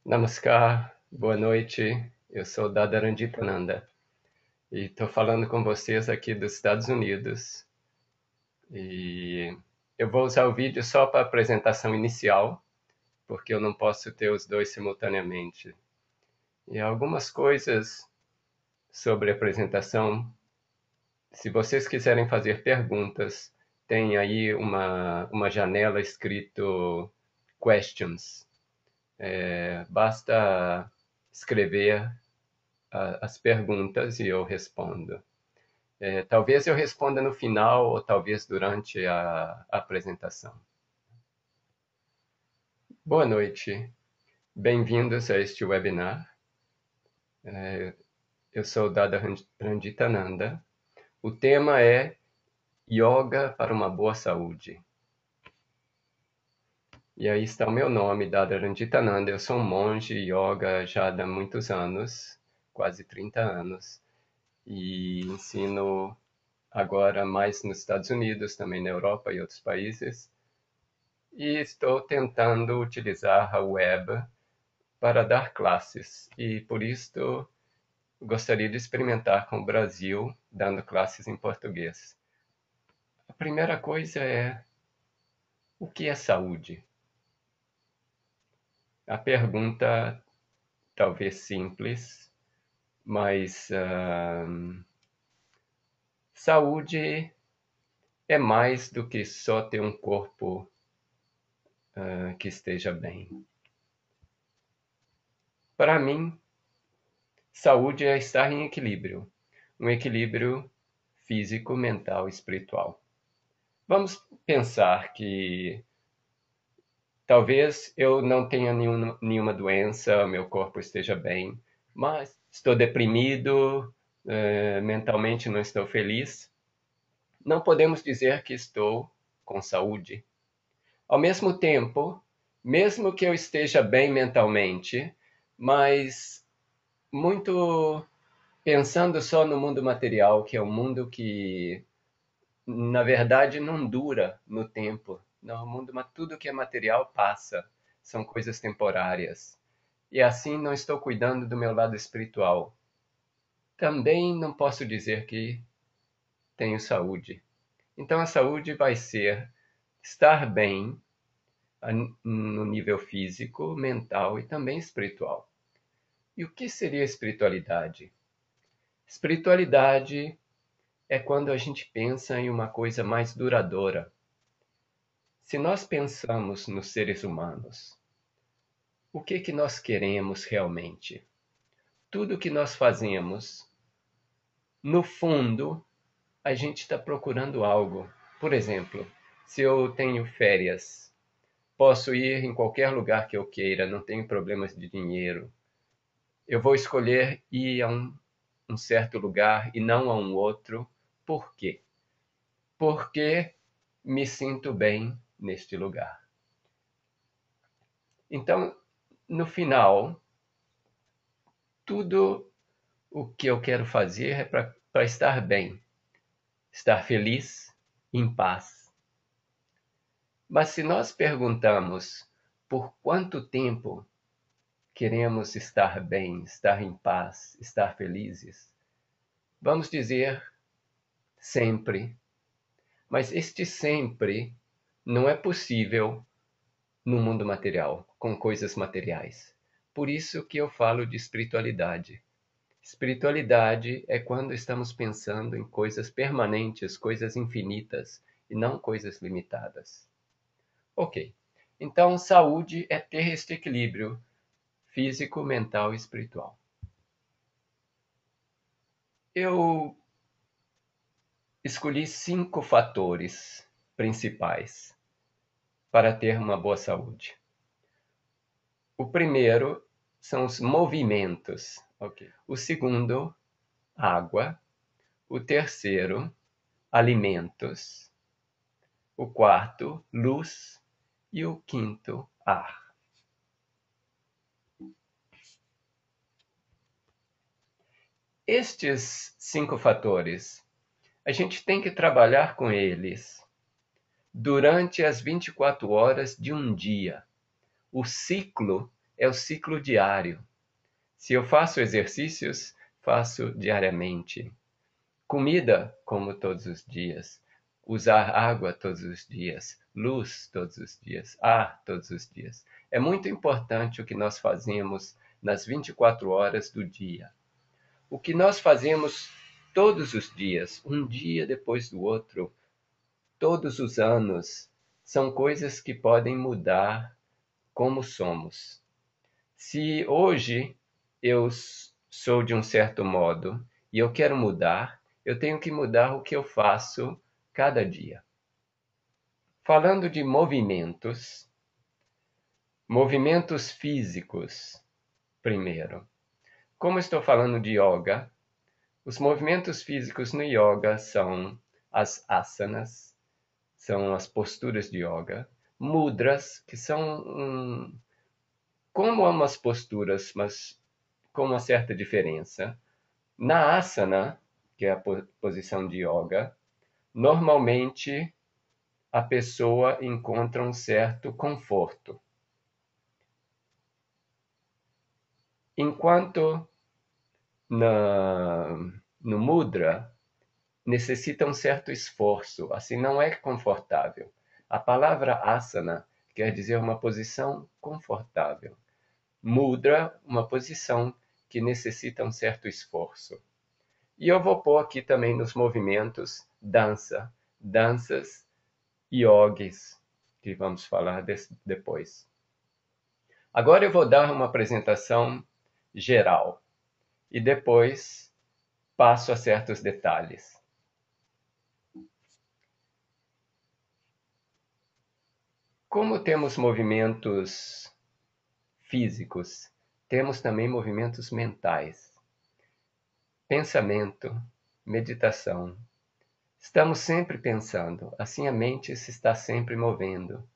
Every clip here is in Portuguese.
Namaskar, boa noite. Eu sou Dada Randitananda e estou falando com vocês aqui dos Estados Unidos. E eu vou usar o vídeo só para a apresentação inicial, porque eu não posso ter os dois simultaneamente. E algumas coisas sobre a apresentação, se vocês quiserem fazer perguntas, tem aí uma janela escrito Questions. Basta escrever as perguntas e eu respondo. Talvez eu responda no final ou talvez durante a apresentação. Boa noite, bem-vindos a este webinar. Eu sou Dada Randitananda. O tema é Yoga para uma boa saúde. E aí está o meu nome, Dada Randitananda. Eu sou um monge yoga já há muitos anos, quase 30 anos, e ensino agora mais nos Estados Unidos, também na Europa e outros países. E estou tentando utilizar a web para dar classes. E por isso gostaria de experimentar com o Brasil, dando classes em português. A primeira coisa é: o que é saúde? A pergunta talvez simples, mas saúde é mais do que só ter um corpo que esteja bem. Para mim, saúde é estar em equilíbrio, um equilíbrio físico, mental e espiritual. Vamos pensar que talvez eu não tenha nenhuma doença, meu corpo esteja bem, mas estou deprimido, mentalmente não estou feliz. Não podemos dizer que estou com saúde. Ao mesmo tempo, mesmo que eu esteja bem mentalmente, mas muito pensando só no mundo material, que é um mundo que, na verdade, não dura no tempo. No mundo, tudo que é material passa, são coisas temporárias. E assim não estou cuidando do meu lado espiritual. Também não posso dizer que tenho saúde. Então a saúde vai ser estar bem no nível físico, mental e também espiritual. E o que seria espiritualidade? Espiritualidade é quando a gente pensa em uma coisa mais duradoura. Se nós pensamos nos seres humanos, o que nós queremos realmente? Tudo que nós fazemos, no fundo, a gente está procurando algo. Por exemplo, se eu tenho férias, posso ir em qualquer lugar que eu queira, não tenho problemas de dinheiro. Eu vou escolher ir a um certo lugar e não a um outro. Por quê? Porque me sinto bem neste lugar. Então, no final, tudo o que eu quero fazer é para estar bem, estar feliz, em paz. Mas se nós perguntamos por quanto tempo queremos estar bem, estar em paz, estar felizes, vamos dizer sempre. Mas este sempre não é possível no mundo material, com coisas materiais. Por isso que eu falo de espiritualidade. Espiritualidade é quando estamos pensando em coisas permanentes, coisas infinitas, e não coisas limitadas. Ok. Então, saúde é ter este equilíbrio físico, mental e espiritual. Eu escolhi 5 fatores principais para ter uma boa saúde. O primeiro são os movimentos. Okay. O segundo, água. O terceiro, alimentos. O quarto, luz. E o quinto, ar. Estes 5 fatores, a gente tem que trabalhar com eles durante as 24 horas de um dia. O ciclo é o ciclo diário. Se eu faço exercícios, faço diariamente. Comida, como todos os dias. Usar água todos os dias. Luz todos os dias. Ar todos os dias. É muito importante o que nós fazemos nas 24 horas do dia. O que nós fazemos todos os dias, um dia depois do outro, todos os anos, são coisas que podem mudar como somos. Se hoje eu sou de um certo modo e eu quero mudar, eu tenho que mudar o que eu faço cada dia. Falando de movimentos físicos, primeiro. Como estou falando de yoga, os movimentos físicos no yoga são as asanas, são as posturas de yoga, mudras, que são como umas posturas, mas com uma certa diferença. Na asana, que é a posição de yoga, normalmente a pessoa encontra um certo conforto. Enquanto no mudra necessita um certo esforço, assim não é confortável. A palavra asana quer dizer uma posição confortável. Mudra, uma posição que necessita um certo esforço. E eu vou pôr aqui também nos movimentos danças yogis, que vamos falar depois. Agora eu vou dar uma apresentação geral e depois passo a certos detalhes. Como temos movimentos físicos, temos também movimentos mentais. Pensamento, meditação. Estamos sempre pensando, assim a mente se está sempre movendo.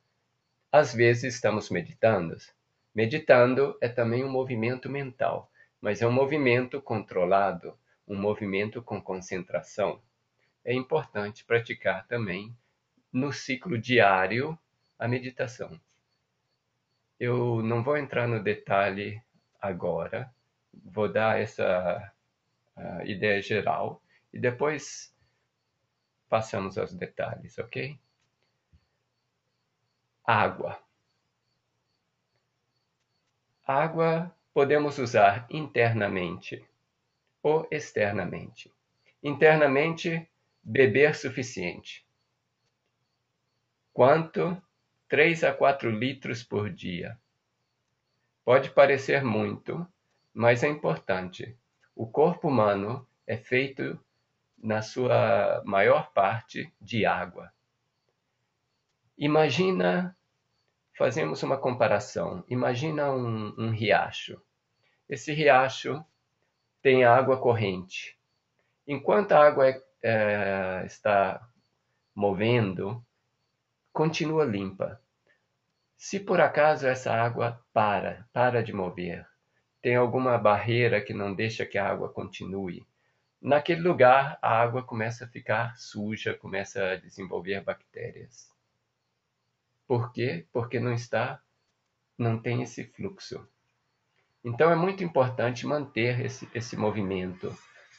Às vezes estamos meditando. Meditando é também um movimento mental, mas é um movimento controlado, um movimento com concentração. É importante praticar também no ciclo diário a meditação. Eu não vou entrar no detalhe agora, vou dar essa ideia geral e depois passamos aos detalhes, ok? Água. Água podemos usar internamente ou externamente. Internamente, beber suficiente. Quanto? 3 a 4 litros por dia. Pode parecer muito, mas é importante. O corpo humano é feito, na sua maior parte, de água. Imagina, fazemos uma comparação. Imagina um riacho. Esse riacho tem água corrente. Enquanto a água está movendo, continua limpa. Se por acaso essa água para de mover, tem alguma barreira que não deixa que a água continue, naquele lugar a água começa a ficar suja, começa a desenvolver bactérias. Por quê? Porque não tem esse fluxo. Então é muito importante manter esse movimento.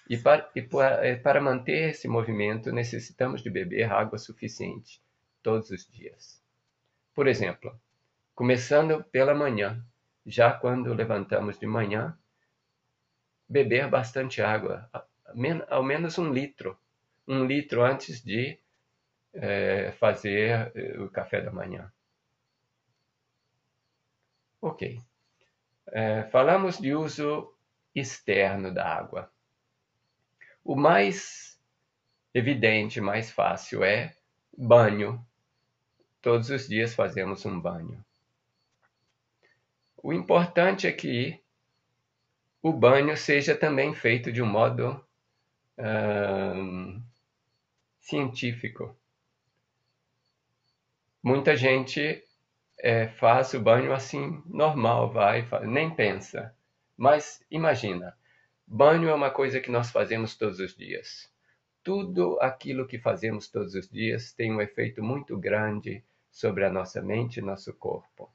E para manter esse movimento, necessitamos de beber água suficiente todos os dias. Por exemplo, começando pela manhã, já quando levantamos de manhã, beber bastante água, ao menos 1 litro. 1 litro antes de fazer o café da manhã. Ok. Falamos de uso externo da água. O mais evidente, mais fácil é banho. Todos os dias fazemos um banho. O importante é que o banho seja também feito de um modo científico. Muita gente faz o banho assim, normal, nem pensa. Mas imagina, banho é uma coisa que nós fazemos todos os dias. Tudo aquilo que fazemos todos os dias tem um efeito muito grande sobre a nossa mente e nosso corpo.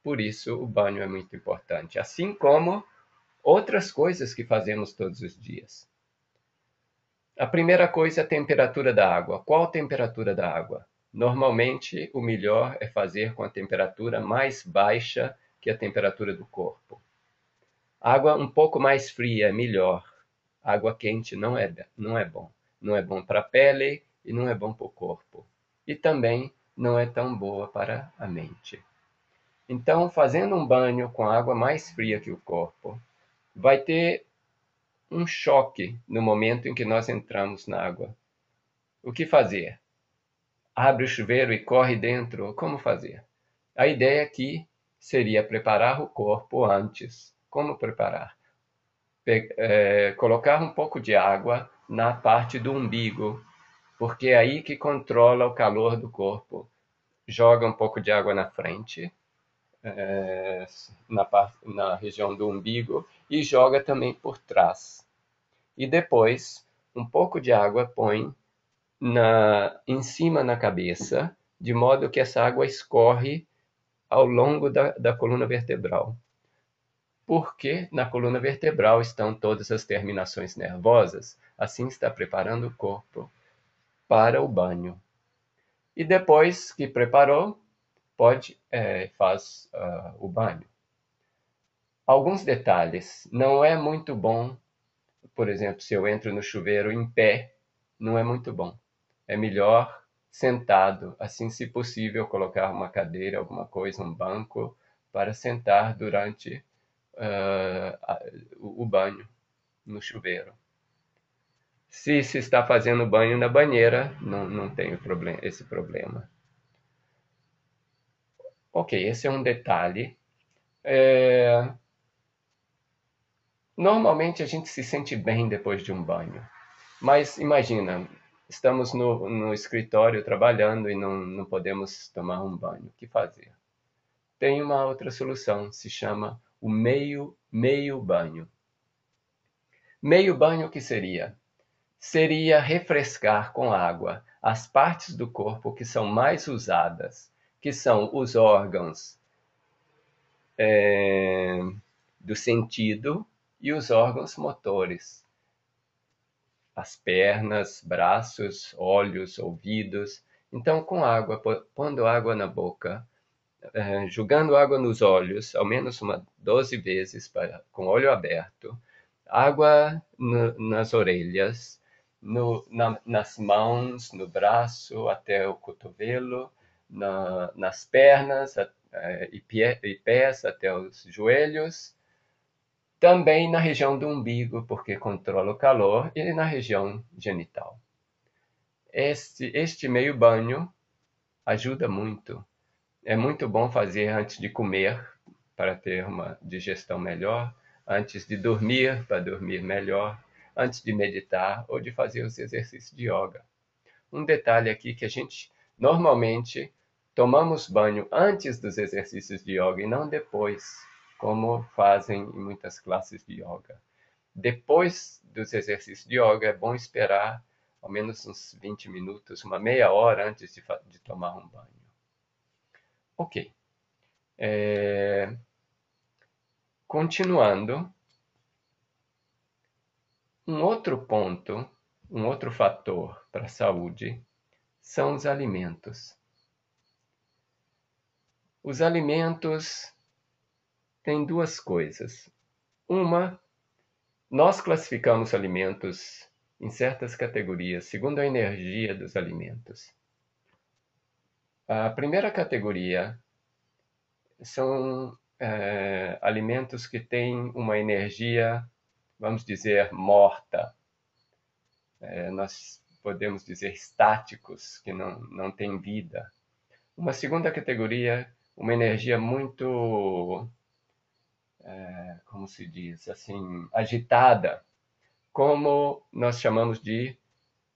Por isso, o banho é muito importante, assim como outras coisas que fazemos todos os dias. A primeira coisa é a temperatura da água. Qual a temperatura da água? Normalmente, o melhor é fazer com a temperatura mais baixa que a temperatura do corpo. Água um pouco mais fria é melhor. Água quente não é bom. Não é bom para a pele e não é bom para o corpo. E também não é tão boa para a mente. Então, fazendo um banho com água mais fria que o corpo, vai ter um choque no momento em que nós entramos na água. O que fazer? Abre o chuveiro e corre dentro? Como fazer? A ideia aqui seria preparar o corpo antes. Como preparar? Colocar um pouco de água na parte do umbigo, porque é aí que controla o calor do corpo. Joga um pouco de água na frente, na região do umbigo, e joga também por trás. E depois, um pouco de água põe em cima na cabeça, de modo que essa água escorre ao longo da coluna vertebral. Porque na coluna vertebral estão todas as terminações nervosas, assim está preparando o corpo para o banho. E depois que preparou, faz o banho. Alguns detalhes. Não é muito bom, por exemplo, se eu entro no chuveiro em pé, não é muito bom. É melhor sentado, assim, se possível, colocar uma cadeira, alguma coisa, um banco, para sentar durante o banho no chuveiro. Se se está fazendo banho na banheira, não tem esse problema. Ok, esse é um detalhe. Normalmente a gente se sente bem depois de um banho. Mas imagina, estamos no escritório trabalhando e não podemos tomar um banho. O que fazer? Tem uma outra solução, se chama o meio banho. Meio banho o que seria? Seria refrescar com água as partes do corpo que são mais usadas, que são os órgãos do sentido e os órgãos motores. As pernas, braços, olhos, ouvidos. Então, com água, pondo água na boca, jogando água nos olhos, ao menos 12 vezes, com o olho aberto, água nas orelhas, nas mãos, no braço até o cotovelo, nas pernas e pés até os joelhos, também na região do umbigo, porque controla o calor, e na região genital. Este meio banho ajuda muito. É muito bom fazer antes de comer, para ter uma digestão melhor, antes de dormir, para dormir melhor, antes de meditar ou de fazer os exercícios de yoga. Um detalhe aqui que a gente normalmente tomamos banho antes dos exercícios de yoga e não depois, como fazem em muitas classes de yoga. Depois dos exercícios de yoga é bom esperar ao menos uns 20 minutos, uma meia hora antes de tomar um banho. Ok. Continuando, um outro ponto, um outro fator para a saúde são os alimentos. Os alimentos têm duas coisas. Uma, nós classificamos alimentos em certas categorias, segundo a energia dos alimentos. A primeira categoria são alimentos que têm uma energia, vamos dizer, morta. Nós podemos dizer estáticos, que não têm vida. Uma segunda categoria, uma energia muito, como se diz, assim, agitada, como nós chamamos de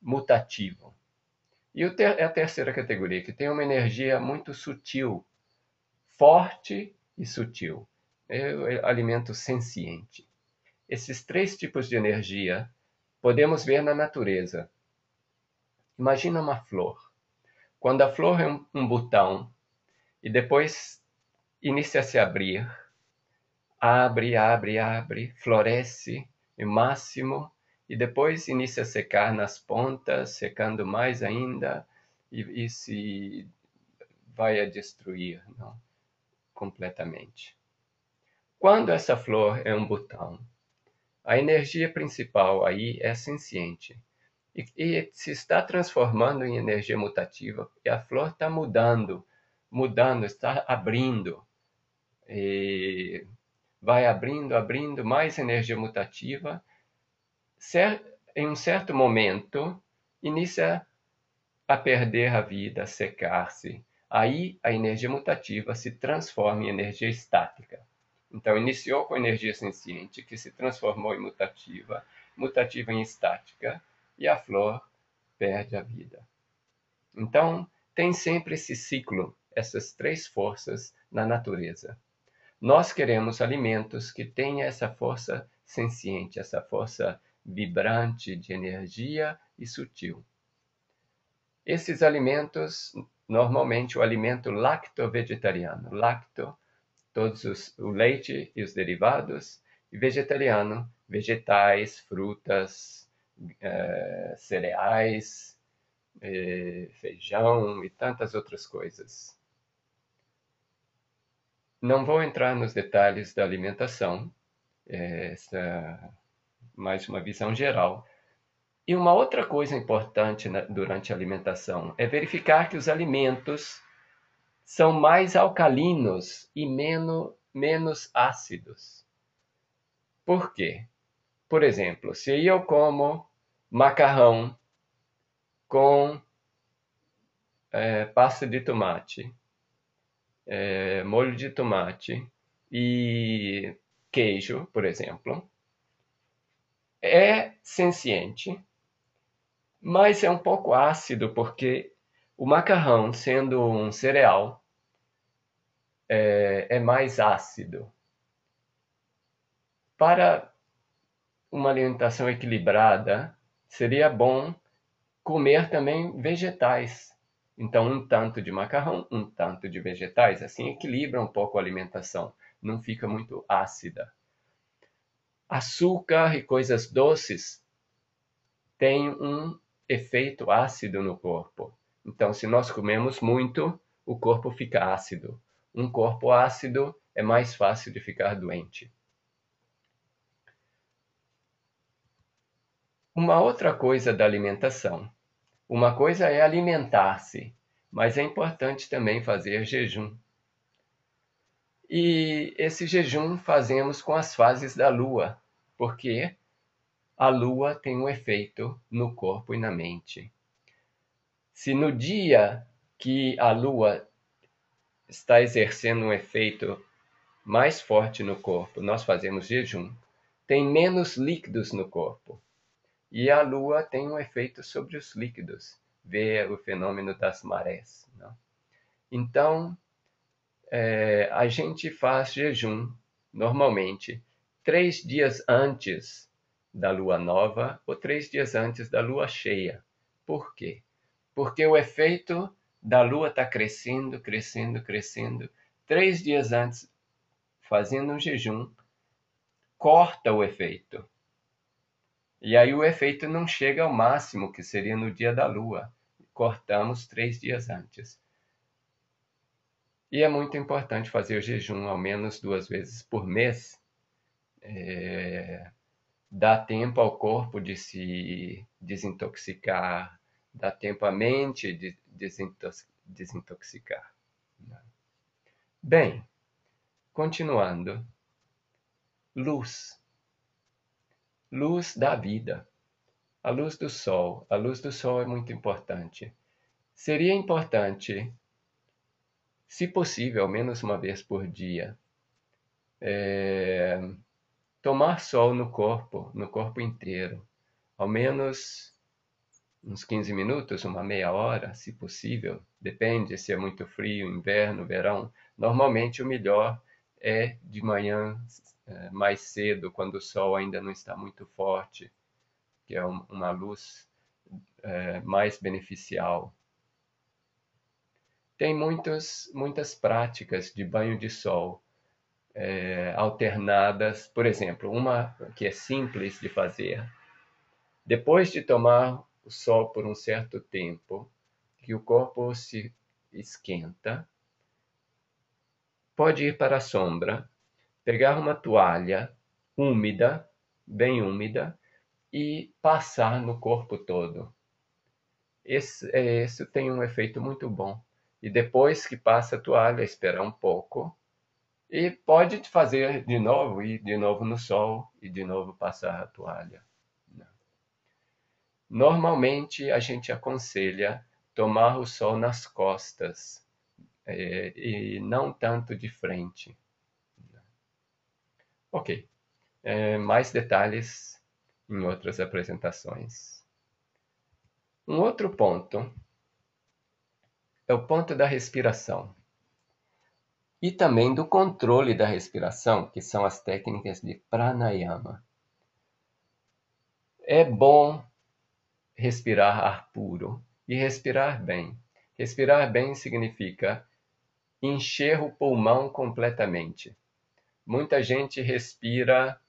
mutativo. E a terceira categoria, que tem uma energia muito sutil, forte e sutil. É o alimento senciente. Esses três tipos de energia podemos ver na natureza. Imagina uma flor. Quando a flor é um botão e depois inicia a se abrir, abre, abre, abre, floresce o máximo e depois inicia a secar nas pontas, secando mais ainda e se vai a destruir, não, completamente. Quando essa flor é um botão, a energia principal aí é senciente e se está transformando em energia mutativa e a flor está mudando, está abrindo. E vai abrindo, abrindo, mais energia mutativa. Em um certo momento, inicia a perder a vida, a secar-se. Aí a energia mutativa se transforma em energia estática. Então, iniciou com energia senciente, que se transformou em mutativa, mutativa em estática, e a flor perde a vida. Então, tem sempre esse ciclo, essas três forças na natureza. Nós queremos alimentos que tenham essa força senciente, essa força vibrante de energia e sutil. Esses alimentos, normalmente o alimento lacto-vegetariano, lacto, o leite e os derivados, e vegetariano, vegetais, frutas, cereais, feijão e tantas outras coisas. Não vou entrar nos detalhes da alimentação, essa é mais uma visão geral. E uma outra coisa importante durante a alimentação é verificar que os alimentos são mais alcalinos e menos ácidos. Por quê? Por exemplo, se eu como macarrão com pasta de tomate, molho de tomate e queijo, por exemplo, é senciente, mas é um pouco ácido porque o macarrão, sendo um cereal, é mais ácido. Para uma alimentação equilibrada, seria bom comer também vegetais. Então, um tanto de macarrão, um tanto de vegetais, assim equilibra um pouco a alimentação, não fica muito ácida. Açúcar e coisas doces têm um efeito ácido no corpo. Então, se nós comemos muito, o corpo fica ácido. Um corpo ácido é mais fácil de ficar doente. Uma outra coisa da alimentação. Uma coisa é alimentar-se, mas é importante também fazer jejum. E esse jejum fazemos com as fases da lua, porque a lua tem um efeito no corpo e na mente. Se no dia que a lua está exercendo um efeito mais forte no corpo, nós fazemos jejum, tem menos líquidos no corpo. E a lua tem um efeito sobre os líquidos, vê o fenômeno das marés. Não? Então, a gente faz jejum, normalmente, 3 dias antes da lua nova ou 3 dias antes da lua cheia. Por quê? Porque o efeito da lua está crescendo, crescendo, crescendo. 3 dias antes, fazendo um jejum, corta o efeito. E aí o efeito não chega ao máximo, que seria no dia da lua. Cortamos 3 dias antes. E é muito importante fazer o jejum ao menos 2 vezes por mês. Dá tempo ao corpo de se desintoxicar, dá tempo à mente de desintoxicar. Bem, continuando. Luz. Luz da vida. A luz do sol. A luz do sol é muito importante. Seria importante, se possível, ao menos uma vez por dia, tomar sol no corpo inteiro. Ao menos uns 15 minutos, uma meia hora, se possível. Depende se é muito frio, inverno, verão. Normalmente o melhor é de manhã, mais cedo, quando o sol ainda não está muito forte, que é uma luz mais beneficial. Tem muitas práticas de banho de sol alternadas. Por exemplo, uma que é simples de fazer. Depois de tomar o sol por um certo tempo, que o corpo se esquenta, pode ir para a sombra, pegar uma toalha úmida, bem úmida, e passar no corpo todo. Isso tem um efeito muito bom. E depois que passa a toalha, esperar um pouco. E pode fazer de novo, ir de novo no sol e de novo passar a toalha. Normalmente a gente aconselha tomar o sol nas costas e não tanto de frente. Ok, mais detalhes em outras apresentações. Um outro ponto é o ponto da respiração e também do controle da respiração, que são as técnicas de pranayama. É bom respirar ar puro e respirar bem. Respirar bem significa encher o pulmão completamente. Muita gente respira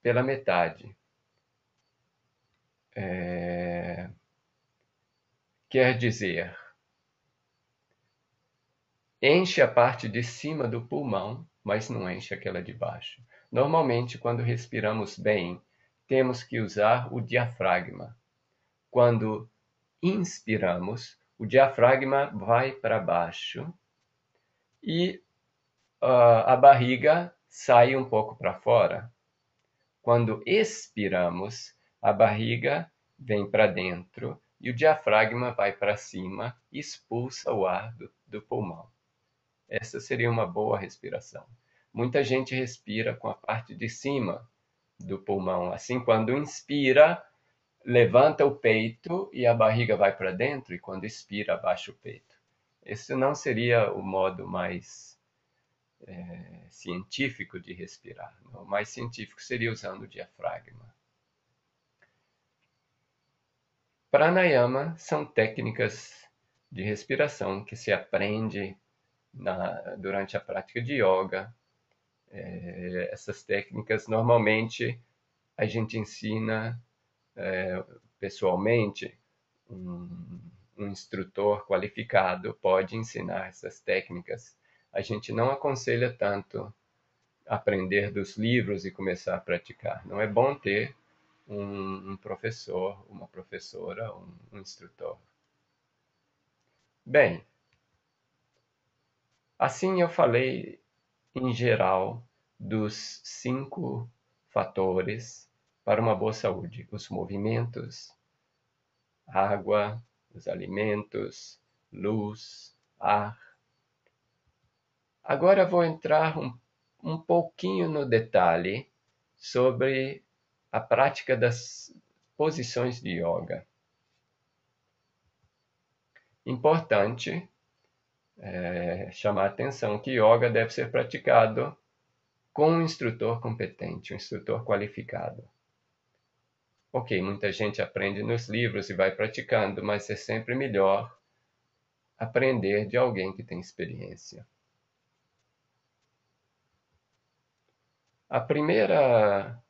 pela metade. Quer dizer, enche a parte de cima do pulmão, mas não enche aquela de baixo. Normalmente, quando respiramos bem, temos que usar o diafragma. Quando inspiramos, o diafragma vai para baixo e a barriga sai um pouco para fora. Quando expiramos, a barriga vem para dentro e o diafragma vai para cima e expulsa o ar do pulmão. Essa seria uma boa respiração. Muita gente respira com a parte de cima do pulmão. Assim, quando inspira, levanta o peito e a barriga vai para dentro, e quando expira, abaixa o peito. Esse não seria o modo mais científico de respirar. O mais científico seria usando o diafragma. Pranayama são técnicas de respiração que se aprende durante a prática de yoga. Essas técnicas, normalmente, a gente ensina pessoalmente. Um instrutor qualificado pode ensinar essas técnicas. A gente não aconselha tanto aprender dos livros e começar a praticar. Não é bom ter um professor, uma professora, um instrutor. Bem, assim eu falei em geral dos 5 fatores para uma boa saúde: os movimentos, água, os alimentos, luz, ar. Agora vou entrar um pouquinho no detalhe sobre a prática das posições de yoga. Importante chamar a atenção que yoga deve ser praticado com um instrutor competente, um instrutor qualificado. Ok, muita gente aprende nos livros e vai praticando, mas é sempre melhor aprender de alguém que tem experiência. A primeira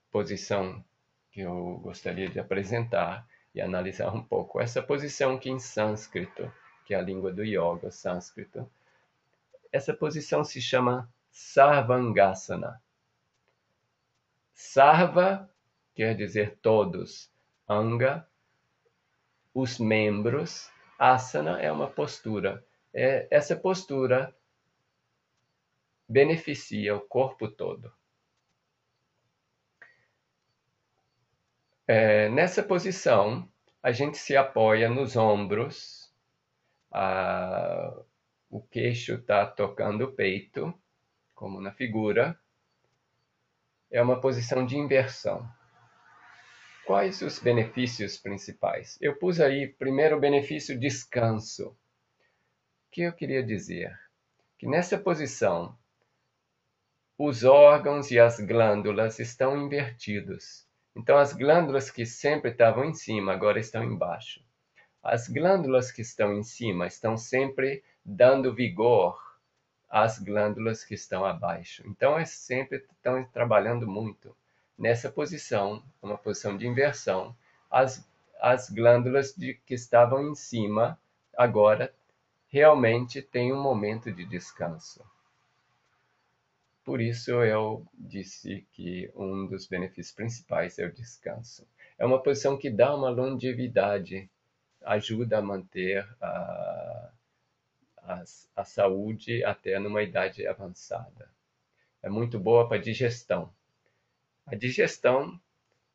posição que eu gostaria de apresentar e analisar um pouco, essa posição que em sânscrito, que é a língua do yoga, sânscrito, essa posição se chama Sarvangasana. Sarva quer dizer todos, anga, os membros, asana é uma postura. Essa postura beneficia o corpo todo. Nessa posição, a gente se apoia nos ombros, o queixo está tocando o peito, como na figura. É uma posição de inversão. Quais os benefícios principais? Eu pus aí primeiro o benefício descanso. O que eu queria dizer? Que nessa posição, os órgãos e as glândulas estão invertidos. Então, as glândulas que sempre estavam em cima, agora estão embaixo. As glândulas que estão em cima estão sempre dando vigor às glândulas que estão abaixo. Então, eles sempre estão trabalhando muito nessa posição, uma posição de inversão. As glândulas que estavam em cima agora realmente têm um momento de descanso. Por isso eu disse que um dos benefícios principais é o descanso. É uma posição que dá uma longevidade, ajuda a manter a saúde até numa idade avançada. É muito boa para a digestão. A digestão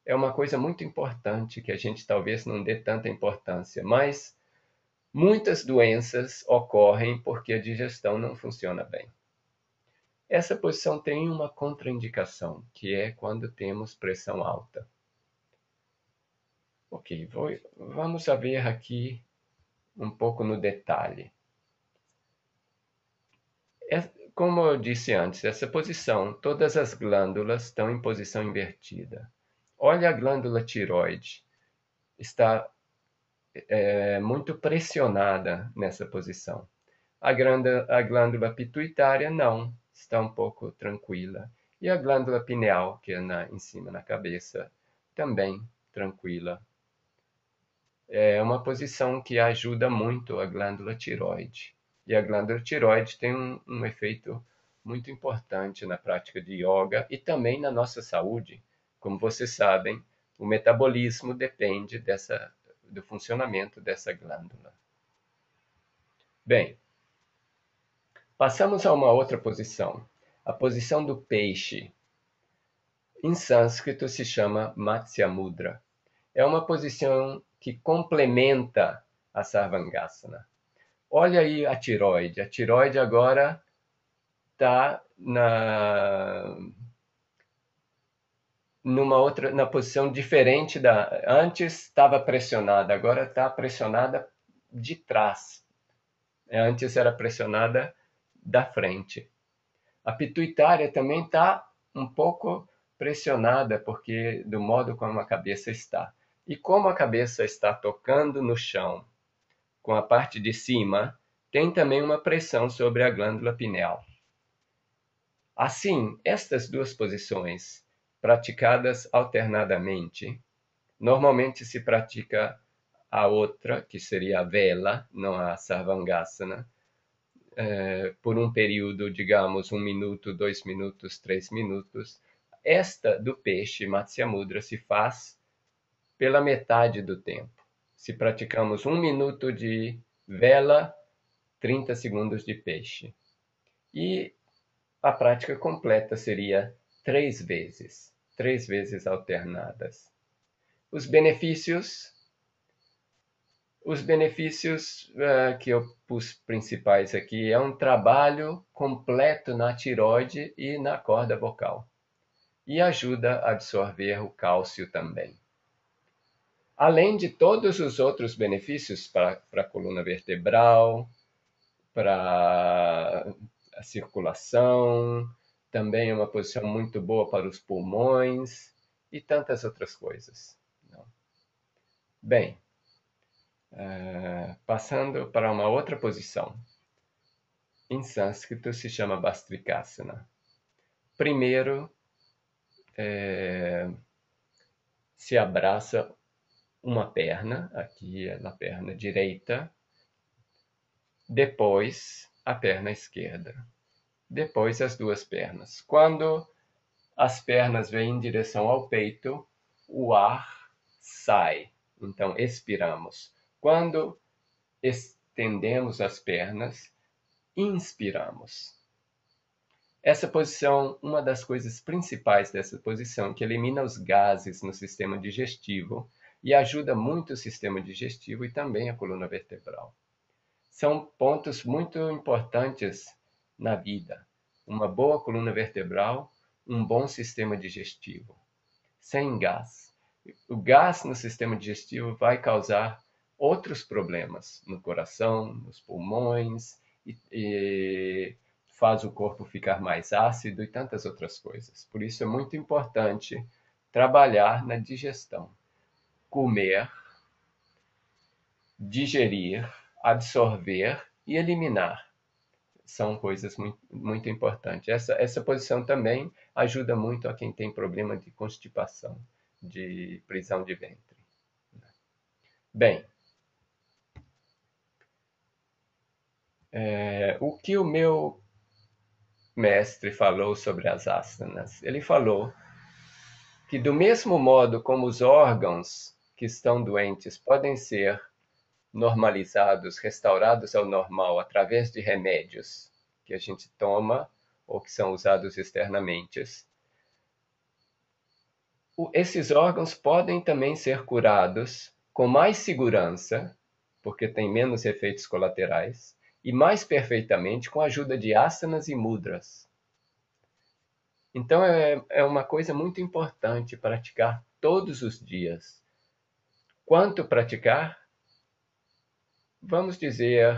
é uma coisa muito importante que a gente talvez não dê tanta importância, mas muitas doenças ocorrem porque a digestão não funciona bem. Essa posição tem uma contraindicação, que é quando temos pressão alta. Ok, vamos ver aqui um pouco no detalhe. Como eu disse antes, essa posição, todas as glândulas estão em posição invertida. Olha a glândula tireoide, está muito pressionada nessa posição. A glândula pituitária não, está um pouco tranquila. E a glândula pineal, que é em cima na cabeça, também tranquila. É uma posição que ajuda muito a glândula tireoide. E a glândula tireoide tem um efeito muito importante na prática de yoga e também na nossa saúde. Como vocês sabem, o metabolismo depende do funcionamento dessa glândula. Bem, passamos a uma outra posição, a posição do peixe. Em sânscrito se chama Matsya Mudra. É uma posição que complementa a Sarvangasana. Olha aí a tireoide. A tireoide agora está na posição diferente da. Antes estava pressionada, agora está pressionada de trás. Antes era pressionada da frente. A pituitária também está um pouco pressionada, porque do modo como a cabeça está. E como a cabeça está tocando no chão, com a parte de cima, tem também uma pressão sobre a glândula pineal. Assim, estas duas posições, praticadas alternadamente, normalmente se pratica a outra, que seria a vela, não a Sarvangasana, por um período, digamos, 1 minuto, 2 minutos, 3 minutos. Esta do peixe, Matsya Mudra, se faz pela metade do tempo. Se praticamos 1 minuto de vela, 30 segundos de peixe. E a prática completa seria 3 vezes alternadas. Os benefícios que eu pus principais aqui é um trabalho completo na tireoide e na corda vocal. E ajuda a absorver o cálcio também. Além de todos os outros benefícios para a coluna vertebral, para a circulação, também é uma posição muito boa para os pulmões e tantas outras coisas. Bem, passando para uma outra posição. Em sânscrito se chama Bhastrikasana. Primeiro, se abraça uma perna, aqui na perna direita, depois a perna esquerda, depois as duas pernas. Quando as pernas vêm em direção ao peito, o ar sai, então expiramos. Quando estendemos as pernas, inspiramos. Essa posição, uma das coisas principais dessa posição, que elimina os gases no sistema digestivo e ajuda muito o sistema digestivo e também a coluna vertebral. São pontos muito importantes na vida. Uma boa coluna vertebral, um bom sistema digestivo. Sem gás. O gás no sistema digestivo vai causar outros problemas no coração, nos pulmões e faz o corpo ficar mais ácido e tantas outras coisas. Por isso é muito importante trabalhar na digestão. Comer digerir, absorver e eliminar. São coisas muito, muito importantes. Essa posição também ajuda muito a quem tem problema de constipação, de prisão de ventre. Bem, o que o meu mestre falou sobre as asanas? Ele falou que do mesmo modo como os órgãos que estão doentes podem ser normalizados, restaurados ao normal através de remédios que a gente toma ou que são usados externamente, esses órgãos podem também ser curados com mais segurança, porque tem menos efeitos colaterais, e mais perfeitamente com a ajuda de asanas e mudras. Então é uma coisa muito importante praticar todos os dias. Quanto praticar? Vamos dizer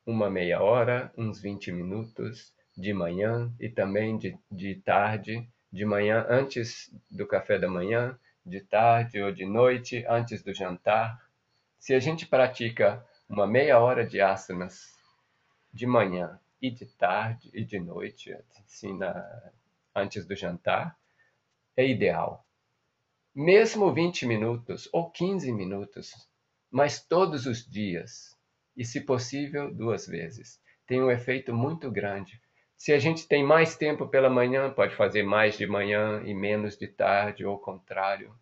uma meia hora, uns 20 minutos de manhã e também de tarde, de manhã antes do café da manhã, de tarde ou de noite antes do jantar. Se a gente pratica uma meia hora de asanas de manhã e de tarde e de noite, assim, antes do jantar, é ideal. Mesmo 20 minutos ou 15 minutos, mas todos os dias, e se possível, 2 vezes, tem um efeito muito grande. Se a gente tem mais tempo pela manhã, pode fazer mais de manhã e menos de tarde, ou o contrário.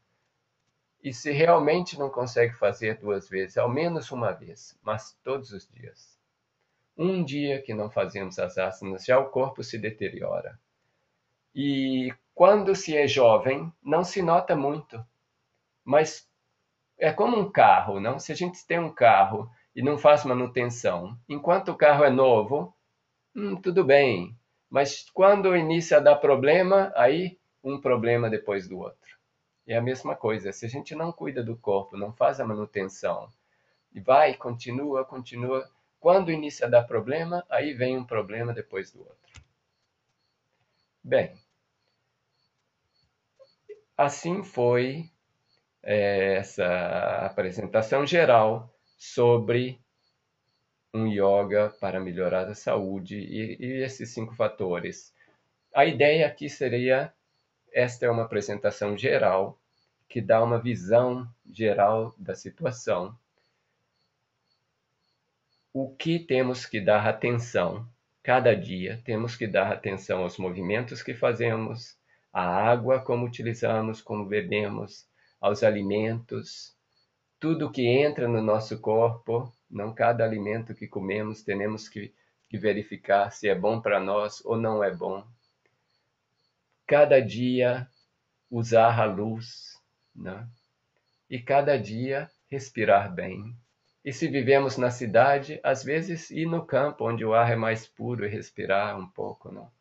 E se realmente não consegue fazer 2 vezes, ao menos uma vez, mas todos os dias. Um dia que não fazemos as asanas, já o corpo se deteriora. E quando se é jovem, não se nota muito. Mas é como um carro, não? Se a gente tem um carro e não faz manutenção, enquanto o carro é novo, tudo bem. Mas quando inicia a dar problema, aí um problema depois do outro. É a mesma coisa. Se a gente não cuida do corpo, não faz a manutenção, e vai, continua, continua, quando inicia a dar problema, aí vem um problema depois do outro. Bem, assim foi essa apresentação geral sobre um yoga para melhorar a saúde e esses 5 fatores. A ideia aqui seria, esta é uma apresentação geral, que dá uma visão geral da situação. O que temos que dar atenção? Cada dia temos que dar atenção aos movimentos que fazemos, à água, como utilizamos, como bebemos, aos alimentos, tudo que entra no nosso corpo, não cada alimento que comemos, temos que verificar se é bom para nós ou não é bom. Cada dia usar a luz, né? E cada dia respirar bem. E se vivemos na cidade, às vezes ir no campo, onde o ar é mais puro, e respirar um pouco, não?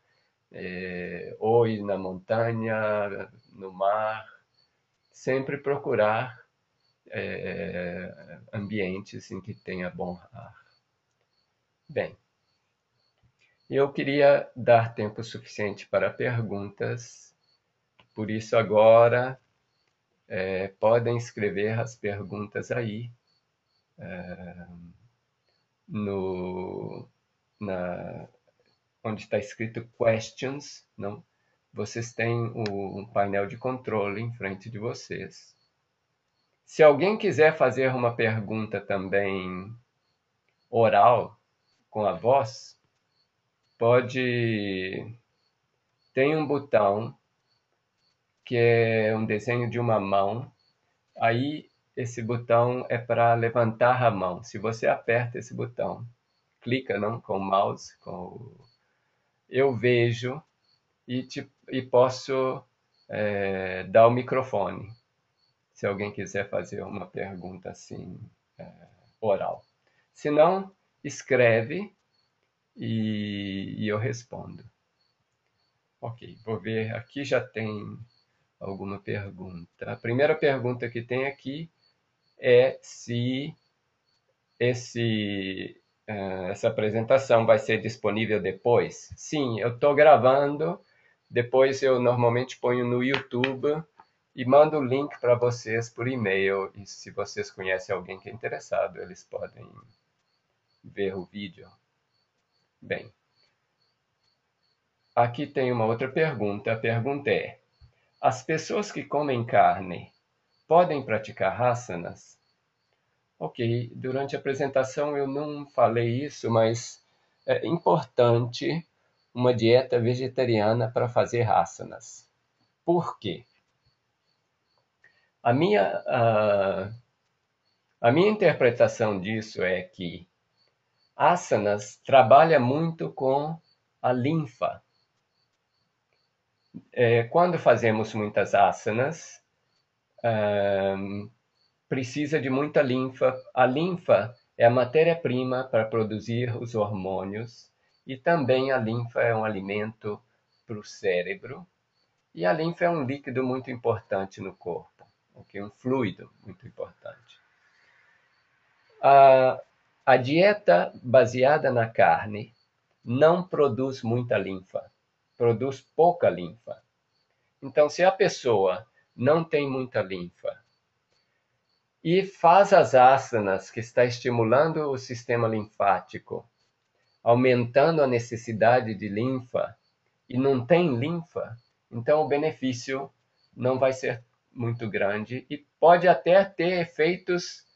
Ou ir na montanha, no mar, sempre procurar ambientes em que tenha bom ar. Bem, eu queria dar tempo suficiente para perguntas, por isso agora podem escrever as perguntas aí no, onde está escrito questions, não? Vocês têm um painel de controle em frente de vocês. Se alguém quiser fazer uma pergunta também oral, com a voz, pode... Tem um botão que é um desenho de uma mão. Aí esse botão é para levantar a mão. Se você aperta esse botão, clica não, com o mouse, eu vejo e posso dar o microfone. Se alguém quiser fazer uma pergunta assim, oral. Se não, escreve e eu respondo. Ok, vou ver, aqui já tem alguma pergunta. A primeira pergunta que tem aqui é se essa apresentação vai ser disponível depois. Sim, eu estou gravando, depois eu normalmente ponho no YouTube E mando o link para vocês por e-mail. E se vocês conhecem alguém que é interessado, eles podem ver o vídeo. Bem, aqui tem uma outra pergunta. A pergunta é: as pessoas que comem carne podem praticar asanas? Ok, durante a apresentação eu não falei isso, mas é importante uma dieta vegetariana para fazer asanas. Por quê? A minha, a, a minha interpretação disso é que asanas trabalha muito com a linfa. Quando fazemos muitas asanas, precisa de muita linfa. A linfa é a matéria-prima para produzir os hormônios e também a linfa é um alimento para o cérebro. E a linfa é um líquido muito importante no corpo, okay? Um fluido muito importante. A dieta baseada na carne não produz muita linfa, produz pouca linfa. Então, se a pessoa não tem muita linfa e faz as asanas que está estimulando o sistema linfático, aumentando a necessidade de linfa, e não tem linfa, então o benefício não vai ser muito grande e pode até ter efeitos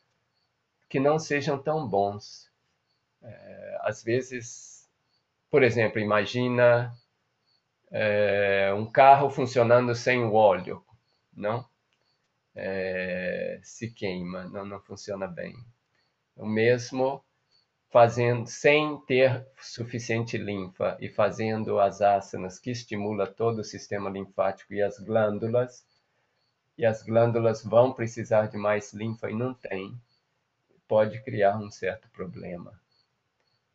que não sejam tão bons. Às vezes, por exemplo, imagina um carro funcionando sem o óleo, não? Se queima, não funciona bem. O mesmo fazendo sem ter suficiente linfa e fazendo as asanas que estimula todo o sistema linfático e as glândulas vão precisar de mais linfa e não tem, pode criar um certo problema.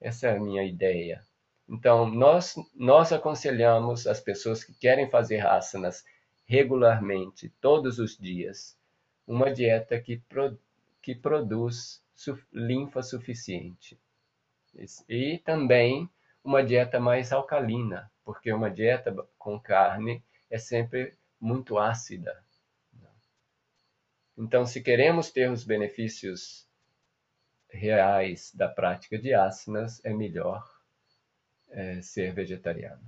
Essa é a minha ideia. Então, nós aconselhamos as pessoas que querem fazer asanas regularmente, todos os dias, uma dieta que produz linfa suficiente. E também uma dieta mais alcalina, porque uma dieta com carne é sempre muito ácida. Então, se queremos ter os benefícios reais da prática de asanas, é melhor ser vegetariano.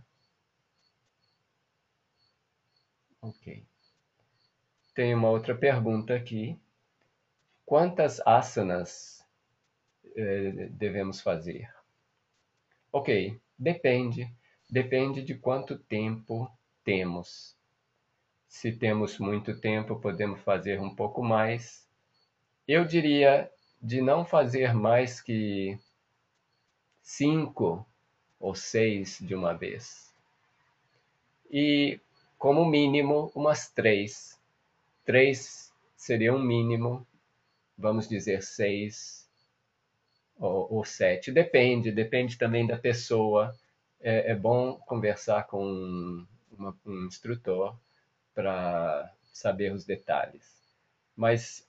Ok. Tem uma outra pergunta aqui. Quantas asanas devemos fazer? Ok, depende. Depende de quanto tempo temos. Se temos muito tempo, podemos fazer um pouco mais. Eu diria de não fazer mais que 5 ou 6 de uma vez. E, como mínimo, umas 3. 3 seria um mínimo, vamos dizer 6 ou 7. Depende também da pessoa. É bom conversar com um instrutor para saber os detalhes. Mas,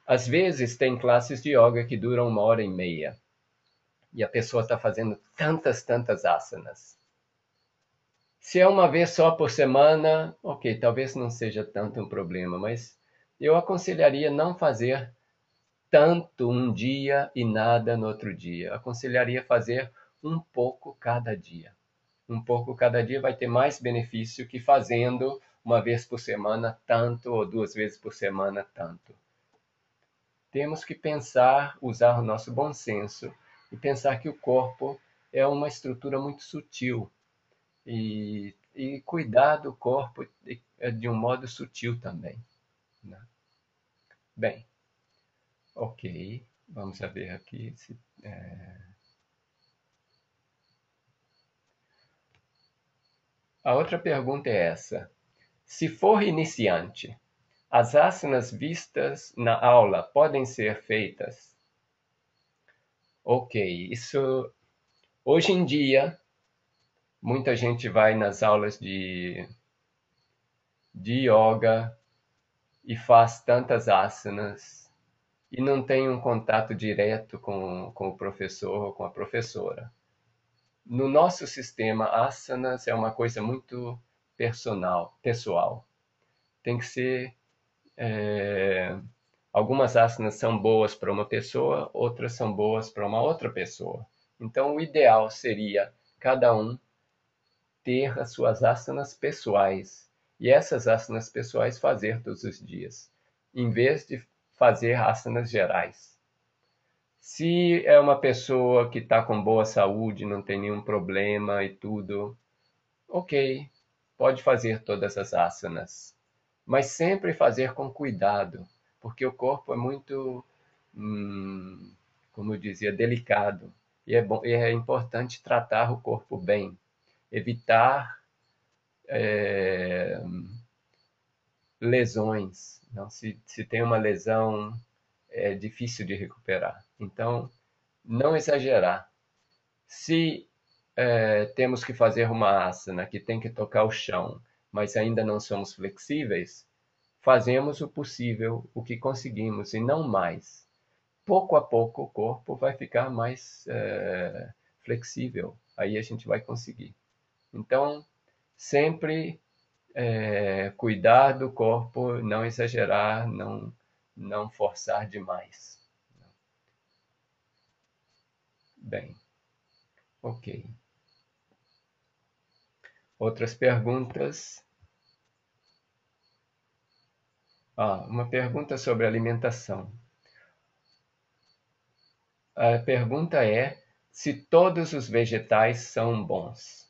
às vezes, tem classes de yoga que duram 1h30. E a pessoa está fazendo tantas asanas. Se é uma vez só por semana, ok, talvez não seja tanto um problema, mas eu aconselharia não fazer tanto um dia e nada no outro dia. Aconselharia fazer um pouco cada dia. Um pouco cada dia vai ter mais benefício que fazendo uma vez por semana tanto ou 2 vezes por semana tanto. Temos que pensar, usar o nosso bom senso e pensar que o corpo é uma estrutura muito sutil e cuidar do corpo de um modo sutil também, né? Bem, ok, vamos ver aqui. A outra pergunta é essa. Se for iniciante, as asanas vistas na aula podem ser feitas? Ok, isso hoje em dia muita gente vai nas aulas de yoga e faz tantas asanas e não tem um contato direto com o professor ou com a professora. No nosso sistema, asanas é uma coisa muito pessoal. tem que ser... algumas asanas são boas para uma pessoa, outras são boas para uma outra pessoa. Então, o ideal seria cada um ter as suas asanas pessoais. E essas asanas pessoais fazer todos os dias, em vez de fazer asanas gerais. Se é uma pessoa que está com boa saúde, não tem nenhum problema e tudo, ok, pode fazer todas as asanas. Mas sempre fazer com cuidado, porque o corpo é muito, como eu dizia, delicado. E é importante tratar o corpo bem, evitar lesões. Não, se tem uma lesão, é difícil de recuperar. Então, não exagerar. Se temos que fazer uma asana que tem que tocar o chão, mas ainda não somos flexíveis, fazemos o possível, o que conseguimos, e não mais. Pouco a pouco o corpo vai ficar mais flexível. Aí a gente vai conseguir. Então, sempre cuidar do corpo, não exagerar, não forçar demais. Bem, ok. Outras perguntas? Uma pergunta sobre alimentação. A pergunta é se todos os vegetais são bons.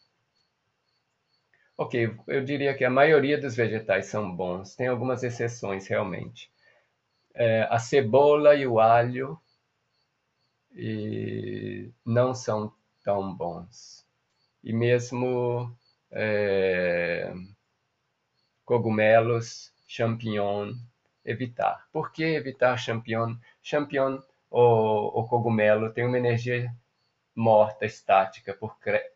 Ok, eu diria que a maioria dos vegetais são bons. Tem algumas exceções, realmente. A cebola e o alho não são tão bons. E mesmo cogumelos, champignon, evitar. Por que evitar champignon? Champignon, o cogumelo, tem uma energia morta, estática,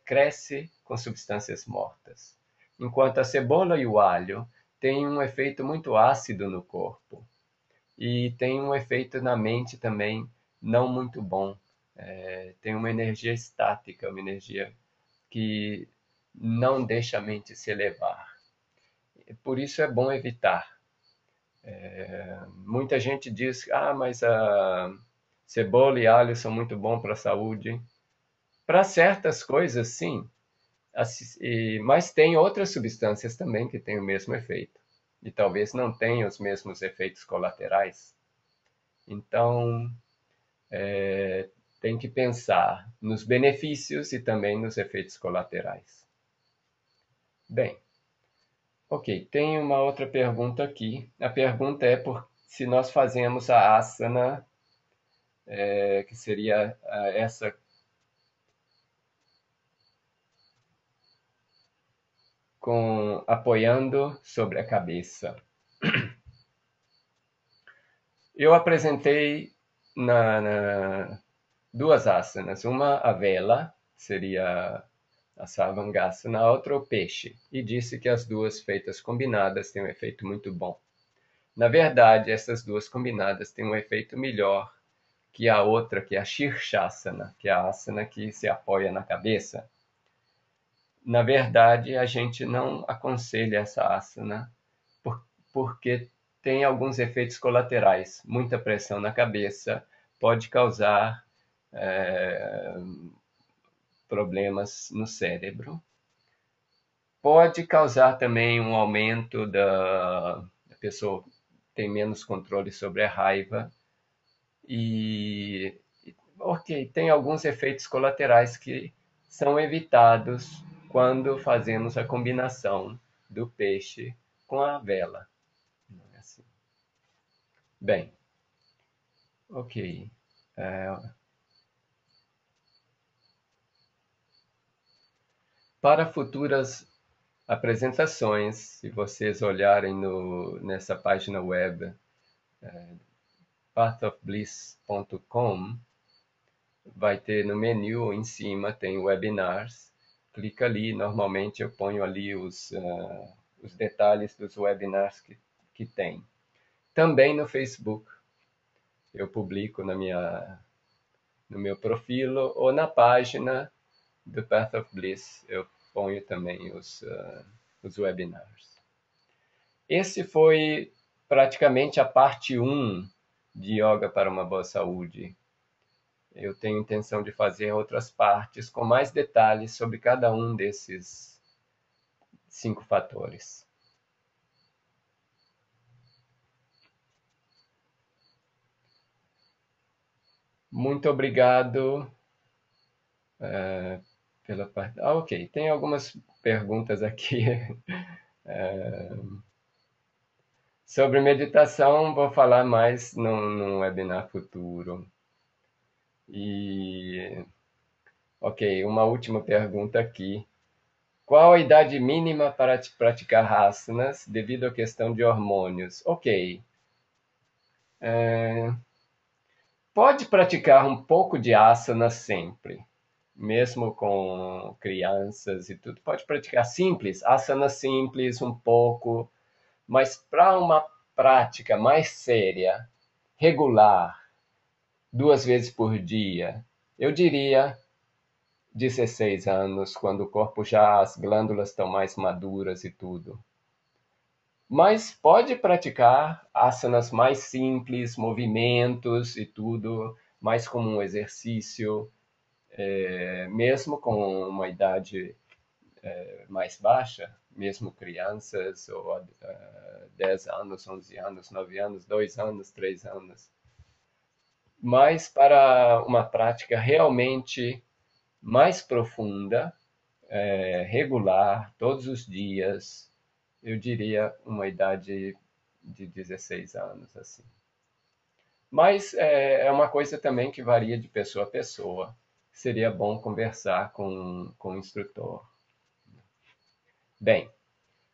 cresce com substâncias mortas. Enquanto a cebola e o alho têm um efeito muito ácido no corpo e tem um efeito na mente também não muito bom. Tem uma energia estática, uma energia que não deixa a mente se elevar. Por isso é bom evitar. Muita gente diz, mas a cebola e alho são muito bons para a saúde. Para certas coisas, sim, mas tem outras substâncias também que têm o mesmo efeito. E talvez não tenham os mesmos efeitos colaterais. Então, tem que pensar nos benefícios e também nos efeitos colaterais. Bem, ok, tem uma outra pergunta aqui. A pergunta é se nós fazemos a asana, que seria essa apoiando sobre a cabeça. Eu apresentei duas asanas. Uma, a vela, seria a Sarvangasana, a outra, o peixe. E disse que as duas feitas combinadas têm um efeito muito bom. Na verdade, essas duas combinadas têm um efeito melhor que a outra, que é a Shirshasana, que é a asana que se apoia na cabeça. Na verdade, a gente não aconselha essa asana porque tem alguns efeitos colaterais. Muita pressão na cabeça pode causar problemas no cérebro. Pode causar também um aumento a pessoa tem menos controle sobre a raiva ok, tem alguns efeitos colaterais que são evitados quando fazemos a combinação do peixe com a vela. Assim. Bem, ok. Para futuras apresentações, se vocês olharem nessa página web, pathofbliss.com, vai ter no menu em cima, tem webinars. Clica ali, normalmente eu ponho ali os detalhes dos webinars que tem. Também no Facebook, eu publico no meu perfil ou na página do Path of Bliss, eu ponho também os webinars. Esse foi praticamente a parte um de Yoga para uma Boa Saúde. Eu tenho intenção de fazer outras partes com mais detalhes sobre cada um desses 5 fatores. Muito obrigado pela parte. Ah, ok. Tem algumas perguntas aqui. Sobre meditação, vou falar mais num webinar futuro. E, ok, uma última pergunta aqui. Qual a idade mínima para praticar asanas devido à questão de hormônios? Ok. Pode praticar um pouco de asana sempre, mesmo com crianças e tudo. Pode praticar simples, asana simples, um pouco, mas para uma prática mais séria, regular, 2 vezes por dia, eu diria 16 anos, quando o corpo já, as glândulas estão mais maduras e tudo. Mas pode praticar asanas mais simples, movimentos e tudo, mais como um exercício, mesmo com uma idade mais baixa, mesmo crianças, ou 10 anos, 11 anos, 9 anos, 2 anos, 3 anos. Mas para uma prática realmente mais profunda, regular, todos os dias, eu diria uma idade de 16 anos, assim. Mas é uma coisa também que varia de pessoa a pessoa. Seria bom conversar com o instrutor. Bem,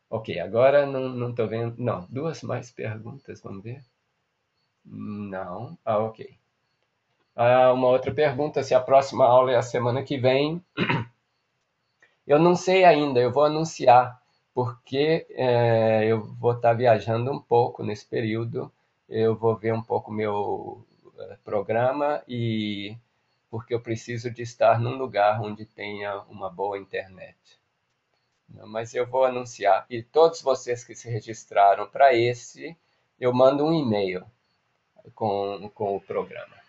ok, agora não estou vendo. Não, duas mais perguntas, vamos ver. Não. Ah, ok. Uma outra pergunta: se a próxima aula é a semana que vem. Eu não sei ainda, eu vou anunciar, porque eu vou estar viajando um pouco nesse período. Eu vou ver um pouco meu programa e porque eu preciso de estar num lugar onde tenha uma boa internet. Mas eu vou anunciar. E todos vocês que se registraram para esse, eu mando um e-mail com o programa.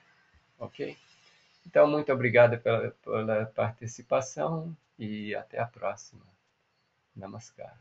Ok? Então, muito obrigado pela participação e até a próxima. Namaskar.